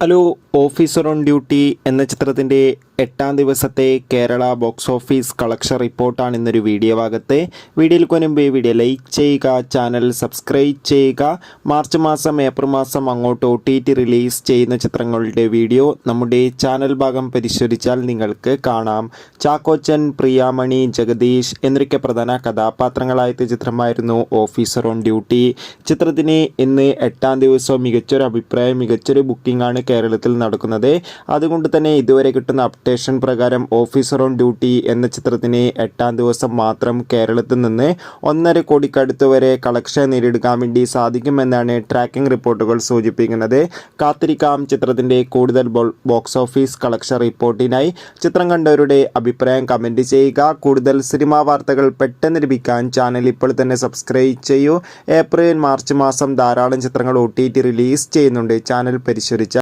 Hello, officer on duty എന്ന ചിത്രത്തിൻ്റെ 8-ാം ദിവസത്തെ കേരള ബോക്സ് ഓഫീസ് കളക്ഷൻ റിപ്പോർട്ടാണ് ഇന്നൊരു വീഡിയോ ഭാഗത്ത്. വീഡിയോയിൽ മുൻപ് വീഡിയോ ലൈക്ക് ചെയ്യുക, ചാനൽ സബ്സ്ക്രൈബ് ചെയ്യുക. മാർച്ച് മാസം ഏപ്രിൽ മാസം അങ്ങോട്ട് OTT റിലീസ് ചെയ്യുന്ന ചിത്രങ്ങളുടെ വീഡിയോ നമ്മുടെ ചാനൽ ഭാഗം പരിശോധിച്ചാൽ നിങ്ങൾക്ക് കാണാം. ചാക്കോച്ചൻ, പ്രിയാമണി, ജഗദീഷ് എന്നൊക്കെ പ്രധാന കഥാപാത്രങ്ങളായ ചിത്രമായിരുന്നു ഓഫീസർ ഓൺ ഡ്യൂട്ടി. ചിത്രത്തിന് ഇന്ന് 8-ാം ദിവസം മികച്ചൊരു അഭിപ്രായം, മികച്ചൊരു ബുക്കിംഗ് ആണ് കേരളത്തിൽ നടക്കുന്നത്. അതുകൊണ്ട് തന്നെ ഇതുവരെ കിട്ടുന്ന അപ്ഡേഷൻ പ്രകാരം ഓഫീസർ ഓൺ ഡ്യൂട്ടി എന്ന ചിത്രത്തിന് 8-ാം ദിവസം മാത്രം കേരളത്തിൽ നിന്ന് 1.5 കോടിക്കടുത്ത് വരെ കളക്ഷൻ നേടിയെടുക്കാൻ വേണ്ടി സാധിക്കുമെന്നാണ് ട്രാക്കിംഗ് റിപ്പോർട്ടുകൾ സൂചിപ്പിക്കുന്നത്. കാത്തിരിക്കാം ചിത്രത്തിൻ്റെ കൂടുതൽ ബോക്സ് ഓഫീസ് കളക്ഷൻ റിപ്പോർട്ടിനായി. ചിത്രം കണ്ടവരുടെ അഭിപ്രായം കമൻറ്റ് ചെയ്യുക. കൂടുതൽ സിനിമാ വാർത്തകൾ പെട്ടെന്ന് ലഭിക്കാൻ ചാനൽ ഇപ്പോൾ തന്നെ സബ്സ്ക്രൈബ് ചെയ്യൂ. ഏപ്രിൽ മാർച്ച് മാസം ധാരാളം ചിത്രങ്ങൾ OTT റിലീസ് ചെയ്യുന്നുണ്ട്. ചാനൽ പരിശോധിച്ച